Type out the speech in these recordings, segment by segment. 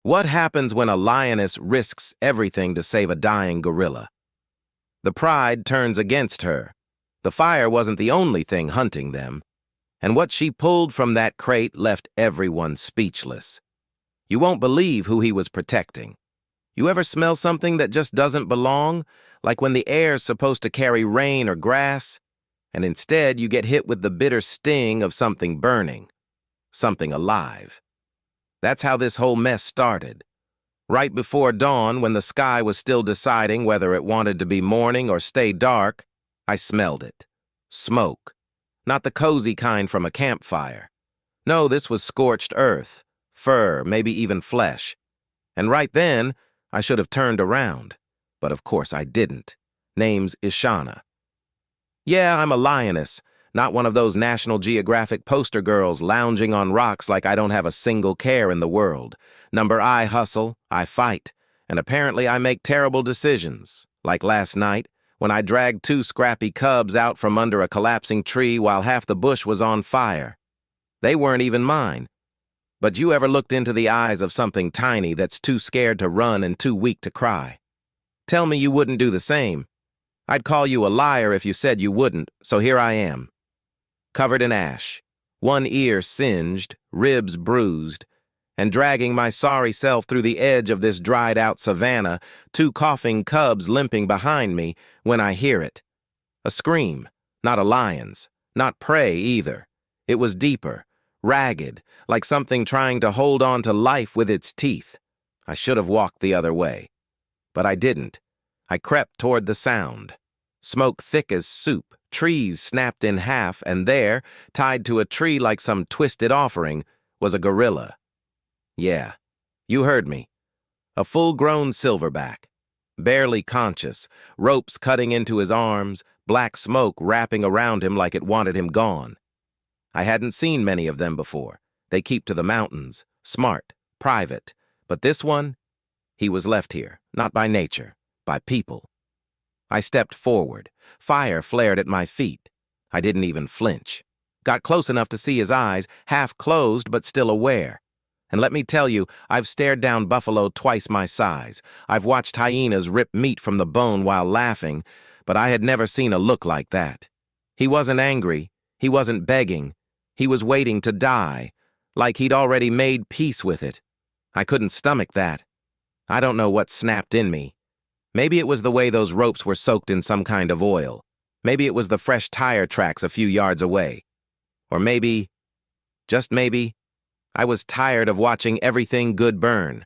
What happens when a lioness risks everything to save a dying gorilla? The pride turns against her. The fire wasn't the only thing hunting them, and what she pulled from that crate left everyone speechless. You won't believe who he was protecting. You ever smell something that just doesn't belong, like when the air's supposed to carry rain or grass, and instead you get hit with the bitter sting of something burning, something alive? That's how this whole mess started. Right before dawn, when the sky was still deciding whether it wanted to be morning or stay dark, I smelled it. Smoke. Not the cozy kind from a campfire. No, this was scorched earth, fur, maybe even flesh. And right then, I should have turned around. But of course I didn't. Name's Ishana. Yeah, I'm a lioness, not one of those National Geographic poster girls lounging on rocks like I don't have a single care in the world. Number I hustle, I fight, and apparently I make terrible decisions, like last night, when I dragged 2 scrappy cubs out from under a collapsing tree while half the bush was on fire. They weren't even mine. But you ever looked into the eyes of something tiny that's too scared to run and too weak to cry? Tell me you wouldn't do the same. I'd call you a liar if you said you wouldn't, so here I am. Covered in ash, one ear singed, ribs bruised, and dragging my sorry self through the edge of this dried-out savanna, 2 coughing cubs limping behind me, when I hear it. A scream, not a lion's, not prey either. It was deeper, ragged, like something trying to hold on to life with its teeth. I should have walked the other way. But I didn't. I crept toward the sound. Smoke thick as soup, trees snapped in half, and there, tied to a tree like some twisted offering, was a gorilla. Yeah, you heard me. A full-grown silverback. Barely conscious, ropes cutting into his arms, black smoke wrapping around him like it wanted him gone. I hadn't seen many of them before. They keep to the mountains, smart, private. But this one, he was left here, not by nature, by people. I stepped forward. Fire flared at my feet. I didn't even flinch. Got close enough to see his eyes, half closed but still aware. And let me tell you, I've stared down buffalo twice my size. I've watched hyenas rip meat from the bone while laughing, but I had never seen a look like that. He wasn't angry. He wasn't begging. He was waiting to die, like he'd already made peace with it. I couldn't stomach that. I don't know what snapped in me. Maybe it was the way those ropes were soaked in some kind of oil. Maybe it was the fresh tire tracks a few yards away. Or maybe, just maybe, I was tired of watching everything good burn.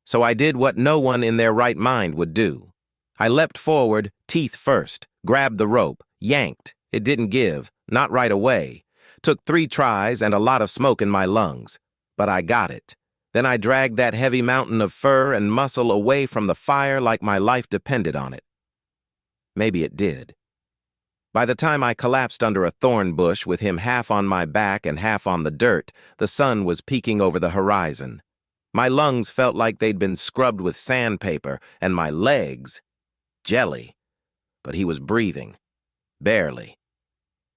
So I did what no one in their right mind would do. I leapt forward, teeth first, grabbed the rope, yanked. It didn't give, not right away. Took 3 tries and a lot of smoke in my lungs. But I got it. Then I dragged that heavy mountain of fur and muscle away from the fire like my life depended on it. Maybe it did. By the time I collapsed under a thorn bush with him half on my back and half on the dirt, the sun was peeking over the horizon. My lungs felt like they'd been scrubbed with sandpaper, and my legs, jelly. But he was breathing. Barely.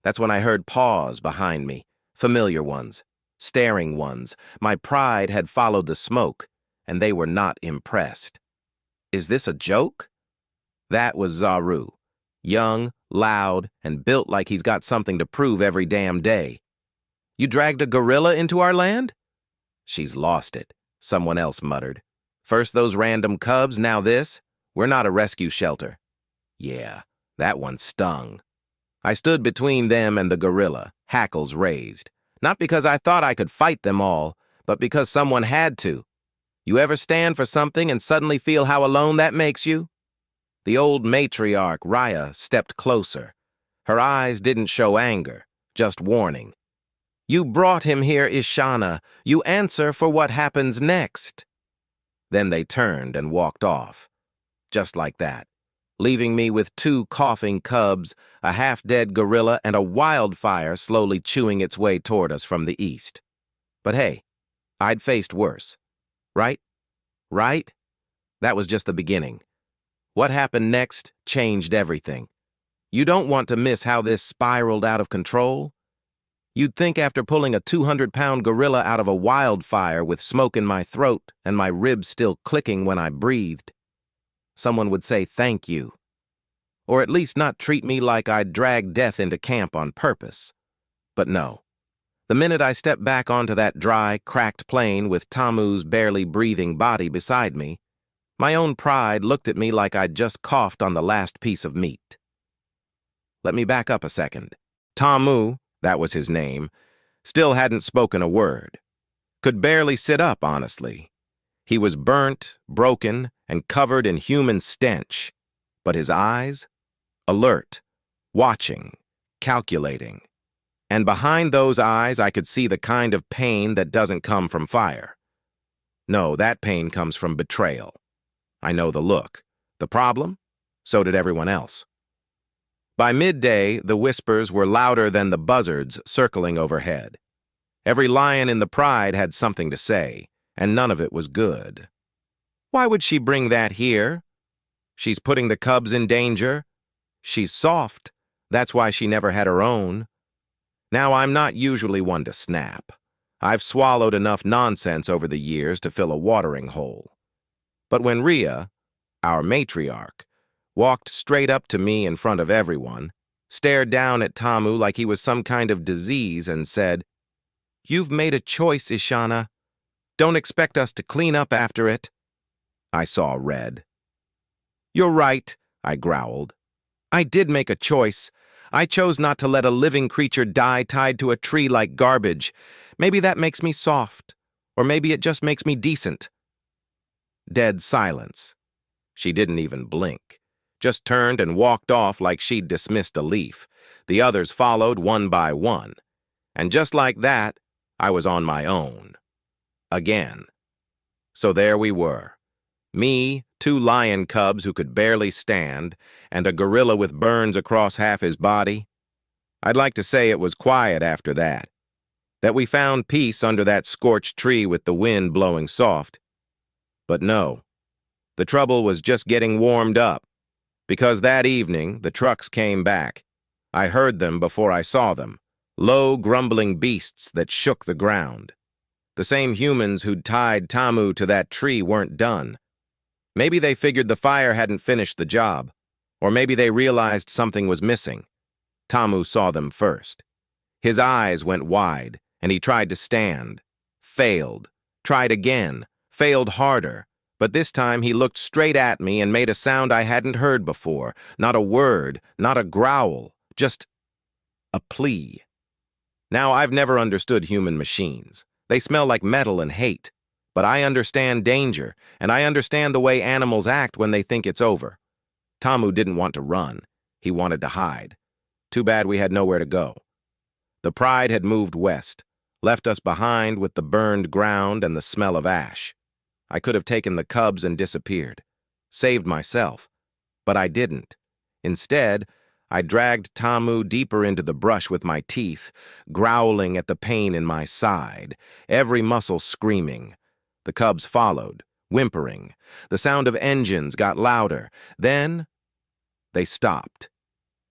That's when I heard paws behind me, familiar ones. Staring ones. My pride had followed the smoke, and they were not impressed. Is this a joke? That was Zaru. Young, loud, and built like he's got something to prove every damn day. You dragged a gorilla into our land? She's lost it, someone else muttered. First those random cubs, now this. We're not a rescue shelter. Yeah, that one stung. I stood between them and the gorilla, hackles raised. Not because I thought I could fight them all, but because someone had to. You ever stand for something and suddenly feel how alone that makes you? The old matriarch, Raya, stepped closer. Her eyes didn't show anger, just warning. You brought him here, Ishana. You answer for what happens next. Then they turned and walked off. Just like that. Leaving me with 2 coughing cubs, a half-dead gorilla, and a wildfire slowly chewing its way toward us from the east. But hey, I'd faced worse. Right? Right? That was just the beginning. What happened next changed everything. You don't want to miss how this spiraled out of control? You'd think after pulling a 200-pound gorilla out of a wildfire with smoke in my throat and my ribs still clicking when I breathed, someone would say thank you. Or at least not treat me like I'd dragged death into camp on purpose. But no. The minute I stepped back onto that dry, cracked plain with Tamu's barely breathing body beside me, my own pride looked at me like I'd just coughed on the last piece of meat. Let me back up a second. Tamu, that was his name, still hadn't spoken a word. Could barely sit up, honestly. He was burnt, broken, and covered in human stench. But his eyes? Alert, watching, calculating. And behind those eyes I could see the kind of pain that doesn't come from fire. No, that pain comes from betrayal. I know the look. The problem? So did everyone else. By midday, the whispers were louder than the buzzards circling overhead. Every lion in the pride had something to say, and none of it was good. Why would she bring that here? She's putting the cubs in danger. She's soft. That's why she never had her own. Now, I'm not usually one to snap. I've swallowed enough nonsense over the years to fill a watering hole. But when Rhea, our matriarch, walked straight up to me in front of everyone, stared down at Tamu like he was some kind of disease and said, "You've made a choice, Ishana. Don't expect us to clean up after it." I saw red. "You're right," I growled. "I did make a choice. I chose not to let a living creature die tied to a tree like garbage. Maybe that makes me soft, or maybe it just makes me decent." Dead silence. She didn't even blink. Just turned and walked off like she'd dismissed a leaf. The others followed one by one. And just like that, I was on my own. Again. So there we were. Me, 2 lion cubs who could barely stand, and a gorilla with burns across half his body. I'd like to say it was quiet after that. That we found peace under that scorched tree with the wind blowing soft. But no. The trouble was just getting warmed up. Because that evening, the trucks came back. I heard them before I saw them. Low, grumbling beasts that shook the ground. The same humans who'd tied Tamu to that tree weren't done. Maybe they figured the fire hadn't finished the job. Or maybe they realized something was missing. Tamu saw them first. His eyes went wide, and he tried to stand. Failed. Tried again. Failed harder. But this time he looked straight at me and made a sound I hadn't heard before. Not a word, not a growl, just a plea. Now, I've never understood human machines. They smell like metal and hate. But I understand danger, and I understand the way animals act when they think it's over. Tamu didn't want to run. He wanted to hide. Too bad we had nowhere to go. The pride had moved west, left us behind with the burned ground and the smell of ash. I could have taken the cubs and disappeared. Saved myself. But I didn't. Instead, I dragged Tamu deeper into the brush with my teeth, growling at the pain in my side, every muscle screaming. The cubs followed, whimpering. The sound of engines got louder. Then, they stopped.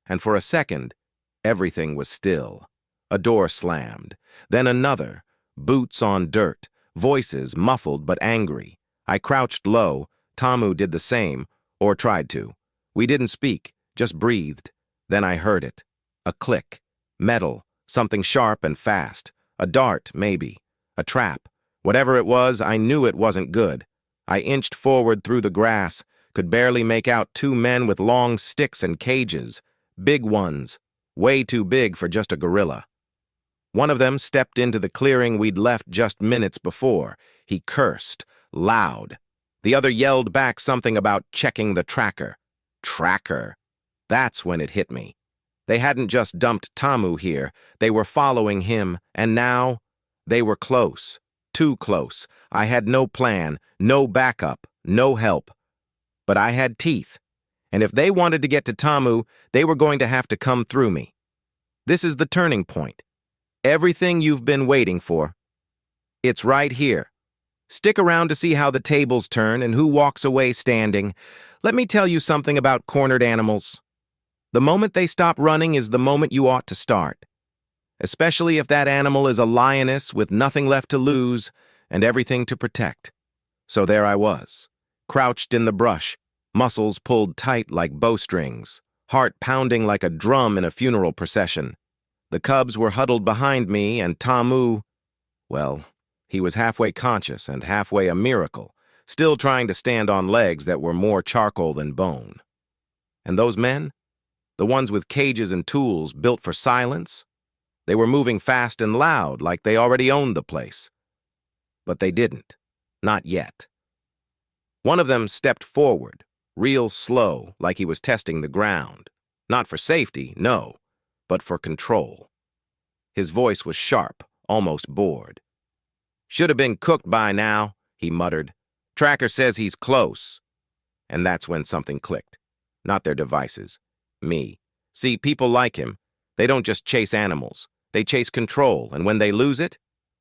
And for a second, everything was still. A door slammed. Then another. Boots on dirt. Voices muffled but angry. I crouched low. Tamu did the same, or tried to. We didn't speak, just breathed. Then I heard it. A click. Metal. Something sharp and fast. A dart, maybe. A trap. Whatever it was, I knew it wasn't good. I inched forward through the grass, could barely make out 2 men with long sticks and cages. Big ones. Way too big for just a gorilla. One of them stepped into the clearing we'd left just minutes before. He cursed, loud. The other yelled back something about checking the tracker. Tracker. That's when it hit me. They hadn't just dumped Tamu here. They were following him, and now they were close. Too close. I had no plan, no backup, no help. But I had teeth. And if they wanted to get to Tamu, they were going to have to come through me. This is the turning point. Everything you've been waiting for. It's right here. Stick around to see how the tables turn and who walks away standing. Let me tell you something about cornered animals. The moment they stop running is the moment you ought to start. especially if that animal is a lioness with nothing left to lose and everything to protect. So there I was, crouched in the brush, muscles pulled tight like bowstrings, heart pounding like a drum in a funeral procession. The cubs were huddled behind me, and Tamu, well, he was halfway conscious and halfway a miracle, still trying to stand on legs that were more charcoal than bone. And those men? The ones with cages and tools built for silence? They were moving fast and loud like they already owned the place. But they didn't. Not yet. One of them stepped forward, real slow, like he was testing the ground. Not for safety, no, but for control. His voice was sharp, almost bored. "Should have been cooked by now," he muttered. "Tracker says he's close." And that's when something clicked. Not their devices. Me. See, people like him, they don't just chase animals. They chase control, and when they lose it,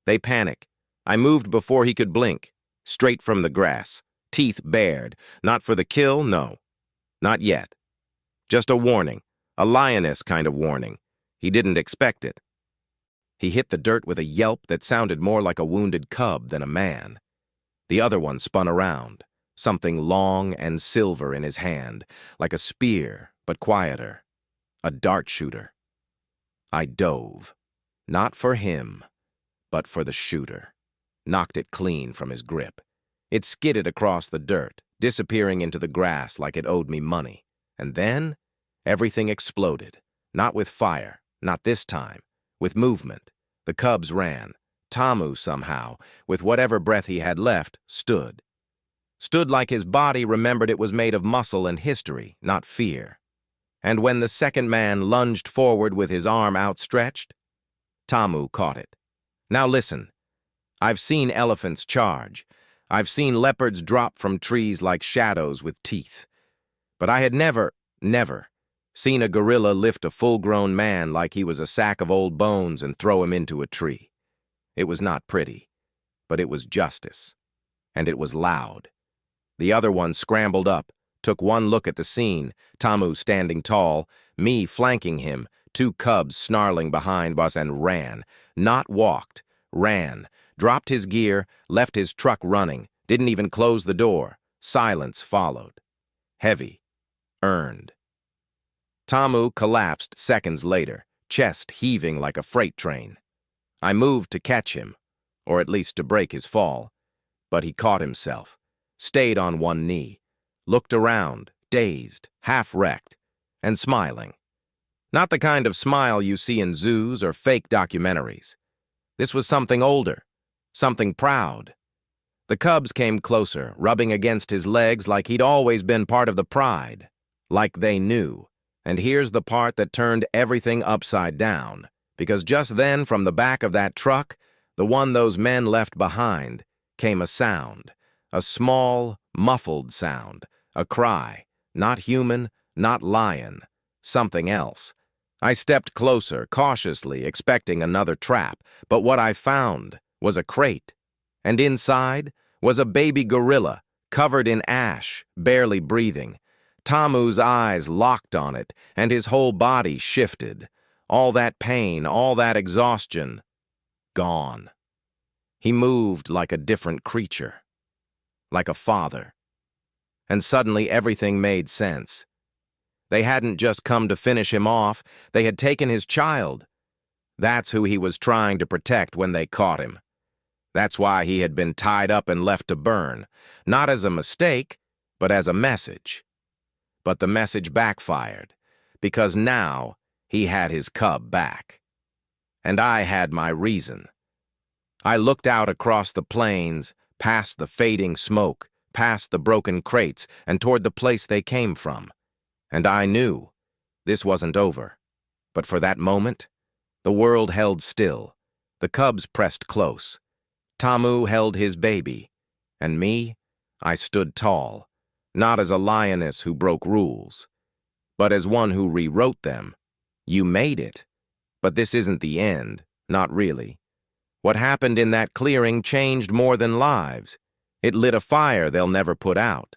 they panic. I moved before he could blink, straight from the grass, teeth bared. Not for the kill, no. Not yet. Just a warning, a lioness kind of warning. He didn't expect it. He hit the dirt with a yelp that sounded more like a wounded cub than a man. The other one spun around, something long and silver in his hand, like a spear, but quieter. A dart shooter. I dove. Not for him, but for the shooter. Knocked it clean from his grip. It skidded across the dirt, disappearing into the grass like it owed me money. And then, everything exploded. Not with fire, not this time. With movement. The cubs ran. Tamu, somehow, with whatever breath he had left, stood. Stood like his body remembered it was made of muscle and history, not fear. And when the second man lunged forward with his arm outstretched, Tamu caught it. Now listen. I've seen elephants charge. I've seen leopards drop from trees like shadows with teeth. But I had never seen a gorilla lift a full-grown man like he was a sack of old bones and throw him into a tree. It was not pretty, but it was justice. And it was loud. The other one scrambled up, took one look at the scene, Tamu standing tall, me flanking him, two cubs snarling behind us, and ran. Not walked, ran, dropped his gear, left his truck running, didn't even close the door. Silence followed. Heavy. Earned. Tamu collapsed seconds later, chest heaving like a freight train. I moved to catch him, or at least to break his fall. But he caught himself, stayed on one knee, looked around, dazed, half-wrecked, and smiling. Not the kind of smile you see in zoos or fake documentaries. This was something older, something proud. The cubs came closer, rubbing against his legs like he'd always been part of the pride, like they knew. And here's the part that turned everything upside down, because just then from the back of that truck, the one those men left behind, came a sound, a small, muffled sound, a cry, not human, not lion, something else. I stepped closer, cautiously, expecting another trap, but what I found was a crate, and inside was a baby gorilla, covered in ash, barely breathing. Tamu's eyes locked on it, and his whole body shifted. All that pain, all that exhaustion, gone. He moved like a different creature, like a father. And suddenly everything made sense. They hadn't just come to finish him off, they had taken his child. That's who he was trying to protect when they caught him. That's why he had been tied up and left to burn, not as a mistake, but as a message. But the message backfired, because now he had his cub back. And I had my reason. I looked out across the plains, past the fading smoke, past the broken crates, and toward the place they came from. And I knew this wasn't over. But for that moment, the world held still. The cubs pressed close. Tamu held his baby. And me, I stood tall, not as a lioness who broke rules, but as one who rewrote them. You made it. But this isn't the end, not really. What happened in that clearing changed more than lives. It lit a fire they'll never put out.